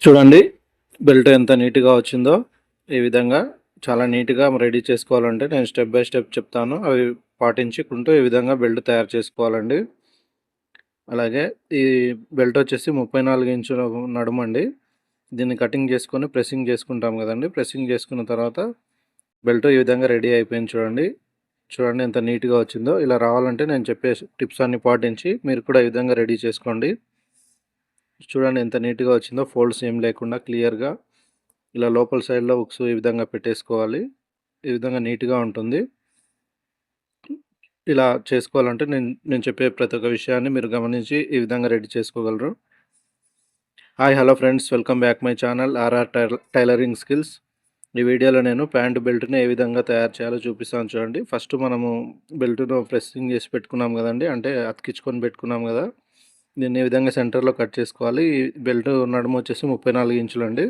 చూడండి బెల్ట్ ఎంత నీట్‌గా వచ్చిందో. ఈ విధంగా చాలా నీట్‌గా రెడీ చేసుకోవాలంటే నేను స్టెప్ బై స్టెప్ చెప్తాను. అవి పాటించుకుంటూ ఈ విధంగా బెల్ట్ తయారు చేసుకోవాలండి. అలాగే ఈ బెల్ట్ వచ్చేసి 34 ఇంచుల నడుమండి. దీన్ని కటింగ్ చేసుకొని ప్రెసింగ్ చేసుకుంటాం కదండీ! ప్రెసింగ్ చేసుకున్న తర్వాత బెల్ట్ ఈ విధంగా రెడీ అయిపోయింది చూడండి. చూడండి ఎంత నీట్‌గా వచ్చిందో. ఇలా రావాలంటే నేను చెప్పే టిప్స్ అన్ని పాటించి మీరు కూడా ఈ విధంగా రెడీ చేసుకోండి. చూడండి ఎంత నీట్‌గా వచ్చిందో. ఫోల్డ్స్ ఏం లేకుండా క్లియర్‌గా ఇలా లోపల సైడ్‌లో హుక్స్ ఈ విధంగా పెట్టేసుకోవాలి. ఈ విధంగా నీట్‌గా ఉంటుంది. ఇలా చేసుకోవాలంటే నేను చెప్పే ప్రతి ఒక్క విషయాన్ని మీరు గమనించి ఈ విధంగా రెడీ చేసుకోగలరు. Hi hello friends, welcome back my channel R R tailoring skills. ఈ వీడియోలో నేను ప్యాంట్ బెల్ట్‌ని ఏ విధంగా తయారు చేయాలో చూపిస్తాను చూడండి. ఫస్ట్ మనము బెల్ట్‌ను ప్రెస్సింగ్ చేసి పెట్టుకున్నాం కదండీ! అంటే అతికించుకొని పెట్టుకున్నాం కదా! దీన్ని ఈ విధంగా సెంటర్‌లో కట్ చేసుకోవాలి. ఈ బెల్ట్ నడుము వచ్చేసి 34 ఇంచులండి.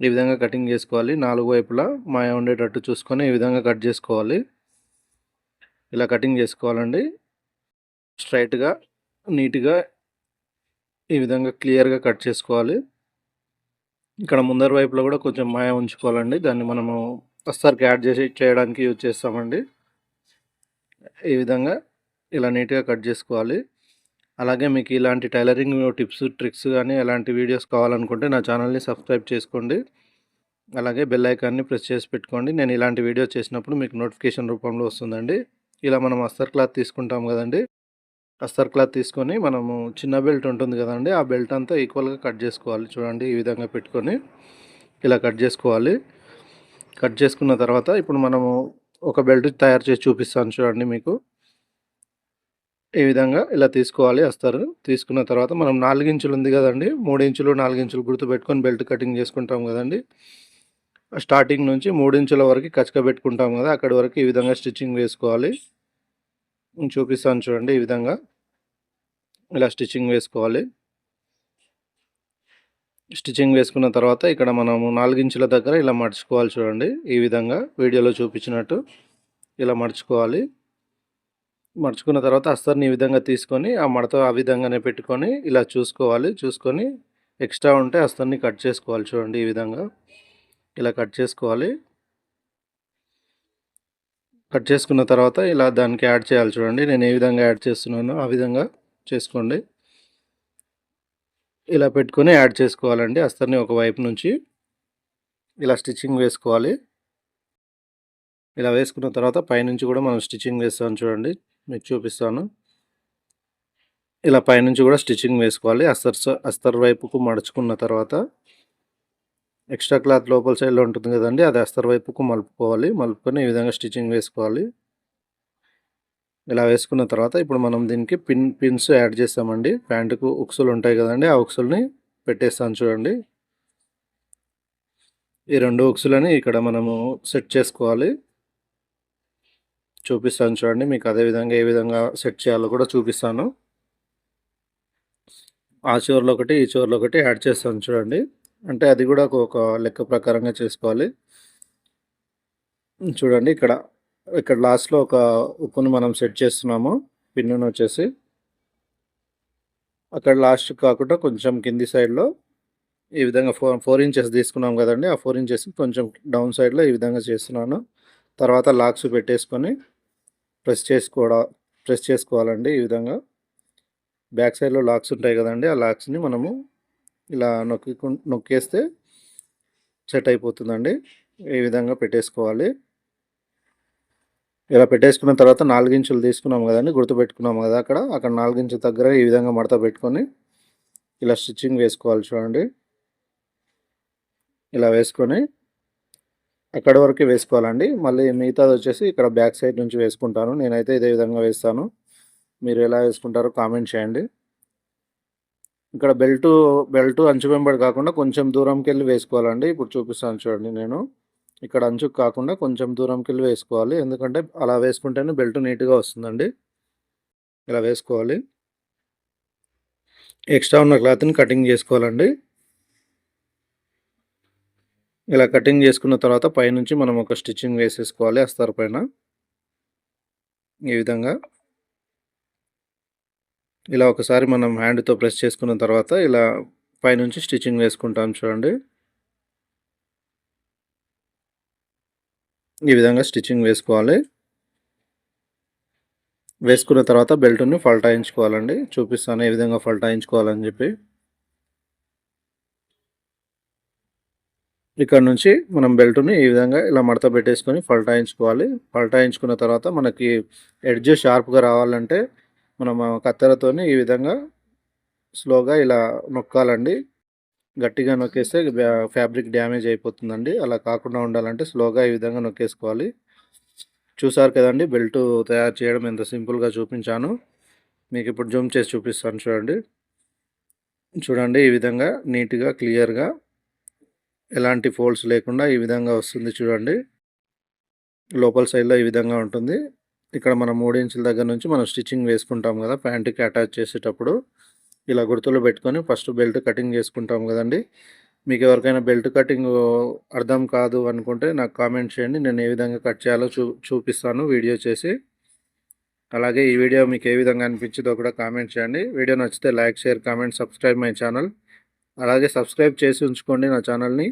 ఈ విధంగా కటింగ్ చేసుకోవాలి. 4 వైపులా మాయ ఉండేటట్టు చూసుకొని ఈ విధంగా కట్ చేసుకోవాలి. ఇలా కటింగ్ చేసుకోవాలండి. స్ట్రైట్‌గా, నీట్‌గా ఈ విధంగా క్లియర్‌గా కట్ చేసుకోవాలి. ఇక్కడ ముందర వైపులో కూడా కొంచెం మాయ ఉంచుకోవాలండి. దాన్ని మనము అస్తర్‌కి యాడ్ చేయడానికి యూజ్ చేస్తామండి. ఈ విధంగా ఇలా నీట్‌గా కట్ చేసుకోవాలి. అలాగే మీకు ఇలాంటి టైలరింగ్ టిప్స్, ట్రిక్స్ గానీ ఎలాంటి వీడియోస్ కావాలనుకుంటే నా ఛానల్‌ని సబ్స్క్రైబ్ చేసుకోండి. అలాగే బెల్ ఐకాన్‌ని ప్రెస్ చేసి పెట్టుకోండి. నేను ఇలాంటి వీడియో చేసినప్పుడు మీకు నోటిఫికేషన్ రూపంలో వస్తుందండి. ఇలా మనం అస్తర్ క్లాత్ తీసుకుంటాం కదండీ! అస్తర్ క్లాత్ తీసుకొని మనము చిన్న బెల్ట్ ఉంటుంది కదండీ! ఆ బెల్ట్ అంతా ఈక్వల్‌గా కట్ చేసుకోవాలి. చూడండి ఈ విధంగా పెట్టుకొని ఇలా కట్ చేసుకోవాలి. కట్ చేసుకున్న తర్వాత ఇప్పుడు మనము ఒక బెల్ట్ తయారు చేసి చూపిస్తాను చూడండి మీకు. ఈ విధంగా ఇలా తీసుకోవాలి అస్తరు. తీసుకున్న తర్వాత మనం 4 ఇంచులు ఉంది కదండీ! 3 ఇంచులు, 4 ఇంచులు గుర్తుపెట్టుకొని బెల్ట్ కటింగ్ చేసుకుంటాం కదండీ! స్టార్టింగ్ నుంచి 3 ఇంచుల వరకు కచక పెట్టుకుంటాం కదా! అక్కడి వరకు ఈ విధంగా స్టిచ్చింగ్ వేసుకోవాలి. చూపిస్తాను చూడండి ఈ విధంగా. ఇలా స్టిచ్చింగ్ వేసుకోవాలి. స్టిచ్చింగ్ వేసుకున్న తర్వాత ఇక్కడ మనము 4 ఇంచుల దగ్గర ఇలా మడుచుకోవాలి చూడండి. ఈ విధంగా వీడియోలో చూపించినట్టు ఇలా మడుచుకోవాలి. మడుచుకున్న తర్వాత అస్తర్‌ని ఈ విధంగా తీసుకొని ఆ మడత ఆ విధంగానే పెట్టుకొని ఇలా చూసుకోవాలి. చూసుకొని ఎక్స్ట్రా ఉంటే అస్తర్‌ని కట్ చేసుకోవాలి చూడండి ఈ విధంగా. ఇలా కట్ చేసుకోవాలి. కట్ చేసుకున్న తర్వాత ఇలా దానికి యాడ్ చేయాలి చూడండి. నేను ఏ విధంగా యాడ్ చేస్తున్నానో ఆ విధంగా చేసుకోండి. ఇలా పెట్టుకొని యాడ్ చేసుకోవాలండి అస్తర్‌ని ఒక వైపు నుంచి. ఇలా స్టిచ్చింగ్ వేసుకోవాలి. ఇలా వేసుకున్న తర్వాత పైనుంచి కూడా మనం స్టిచ్చింగ్ వేస్తాను చూడండి. మీకు చూపిస్తాను. ఇలా పైనుంచి కూడా స్టిచ్చింగ్ వేసుకోవాలి. అస్తర్ వైపుకు మడుచుకున్న తర్వాత ఎక్స్ట్రా క్లాత్ లోపల సైడ్‌లో ఉంటుంది కదండీ! అది అస్తర్ వైపుకు మలుపుకోవాలి. మలుపుకొని ఈ విధంగా స్టిచ్చింగ్ వేసుకోవాలి. ఇలా వేసుకున్న తర్వాత ఇప్పుడు మనం దీనికి పిన్స్ యాడ్ చేస్తామండి. ప్యాంటుకు ఉక్సులు ఉంటాయి కదండీ! ఆ ఉక్సుల్ని పెట్టేస్తాను చూడండి. ఈ 2 ఉక్సులని ఇక్కడ మనము సెట్ చేసుకోవాలి. చూపిస్తాను చూడండి. మీకు అదే విధంగా ఏ విధంగా సెట్ చేయాలో కూడా చూపిస్తాను. ఆ చివర్లో ఒకటి, ఈ చివర్లో ఒకటి యాడ్ చేస్తాను చూడండి. అంటే అది కూడా ఒక లెక్క ప్రకారంగా చేసుకోవాలి. చూడండి ఇక్కడ లాస్ట్‌లో ఒక ఉక్కుని మనం సెట్ చేస్తున్నాము. పిన్నుని వచ్చేసి అక్కడ లాస్ట్ కాకుండా కొంచెం కింది సైడ్‌లో ఈ విధంగా 4 ఇంచెస్ తీసుకున్నాం కదండీ! ఆ 4 ఇంచెస్ కొంచెం డౌన్ సైడ్‌లో ఈ విధంగా చేస్తున్నాను. తర్వాత లాక్స్ పెట్టేసుకొని ప్రెస్ ప్రెస్ చేసుకోవాలండి ఈ విధంగా. బ్యాక్ సైడ్‌లో లాక్స్ ఉంటాయి కదండీ! ఆ లాక్స్‌ని మనము ఇలా నొక్కేస్తే సెట్ అయిపోతుందండి. ఈ విధంగా పెట్టేసుకోవాలి. ఇలా పెట్టేసుకున్న తర్వాత 4 ఇంచులు తీసుకున్నాం కదండీ! గుర్తుపెట్టుకున్నాం కదా! అక్కడ 4 ఇంచుల దగ్గర ఈ విధంగా మడత పెట్టుకొని ఇలా స్టిచ్చింగ్ వేసుకోవాలి చూడండి. ఇలా వేసుకొని అక్కడి వరకే వేసుకోవాలండి. మళ్ళీ మిగతాది వచ్చేసి ఇక్కడ బ్యాక్ సైడ్ నుంచి వేసుకుంటాను. నేనైతే ఇదే విధంగా వేస్తాను. మీరు ఎలా వేసుకుంటారో కామెంట్ చేయండి. ఇక్కడ బెల్టు అంచు వెంబడి కాకుండా కొంచెం దూరంకెళ్ళి వేసుకోవాలండి. ఇప్పుడు చూపిస్తాను చూడండి నేను. ఇక్కడ అంచుకు కాకుండా కొంచెం దూరంకెళ్ళి వేసుకోవాలి. ఎందుకంటే అలా వేసుకుంటేనే బెల్ట్ నీట్‌గా వస్తుందండి. ఇలా వేసుకోవాలి. ఎక్స్ట్రా ఉన్న క్లాత్‌ని కటింగ్ చేసుకోవాలండి. ఇలా కటింగ్ చేసుకున్న తర్వాత పైనుంచి మనం ఒక స్టిచ్చింగ్ వేసేసుకోవాలి అస్తర్ పైన. ఈ విధంగా. ఇలా ఒకసారి మనం హ్యాండ్‌తో ప్రెస్ చేసుకున్న తర్వాత ఇలా పైనుంచి స్టిచ్చింగ్ వేసుకుంటాం చూడండి. ఈ విధంగా స్టిచ్చింగ్ వేసుకోవాలి. వేసుకున్న తర్వాత బెల్ట్‌ని ఫల్టాయించుకోవాలండి. చూపిస్తాను ఏ విధంగా ఫల్టాయించుకోవాలని చెప్పి. ఇక్కడ నుంచి మనం బెల్ట్‌ని ఈ విధంగా ఇలా మడత పెట్టేసుకొని ఫల్టాయించుకోవాలి. ఫల్టాయించుకున్న తర్వాత మనకి ఎడ్జ్ షార్ప్‌గా రావాలంటే మనం కత్తెరతోని ఈ విధంగా స్లోగా ఇలా నొక్కాలండి. గట్టిగా నొక్కేస్తే ఫ్యాబ్రిక్ డ్యామేజ్ అయిపోతుందండి. అలా కాకుండా ఉండాలంటే స్లోగా ఈ విధంగా నొక్కేసుకోవాలి. చూసారు కదండీ బెల్ట్ తయారు చేయడం ఎంత సింపుల్‌గా చూపించాను. మీకు ఇప్పుడు జూమ్ చేసి చూపిస్తాను చూడండి. చూడండి ఈ విధంగా నీట్‌గా, క్లియర్‌గా ఎలాంటి ఫోల్డ్స్ లేకుండా ఈ విధంగా వస్తుంది చూడండి. లోపల సైడ్‌లో ఈ విధంగా ఉంటుంది. ఇక్కడ మనం 3 ఇంచుల దగ్గర నుంచి మనం స్టిచ్చింగ్ వేసుకుంటాం కదా! ప్యాంట్‌కి అటాచ్ చేసేటప్పుడు ఇలా గుర్తులు పెట్టుకొని ఫస్ట్ బెల్ట్ కటింగ్ చేసుకుంటాం కదండీ! మీకు ఎవరికైనా బెల్ట్ కటింగ్ అర్థం కాదు అనుకుంటే నాకు కామెంట్ చేయండి. నేను ఏ విధంగా కట్ చేయాలో చూపిస్తాను వీడియో చేసి. అలాగే ఈ వీడియో మీకు ఏ విధంగా అనిపించిందో కూడా కామెంట్ చేయండి. వీడియో నచ్చితే like, share, comment, subscribe my channel. అలాగే సబ్స్క్రైబ్ చేసి ఉంచుకోండి నా ఛానల్‌ని.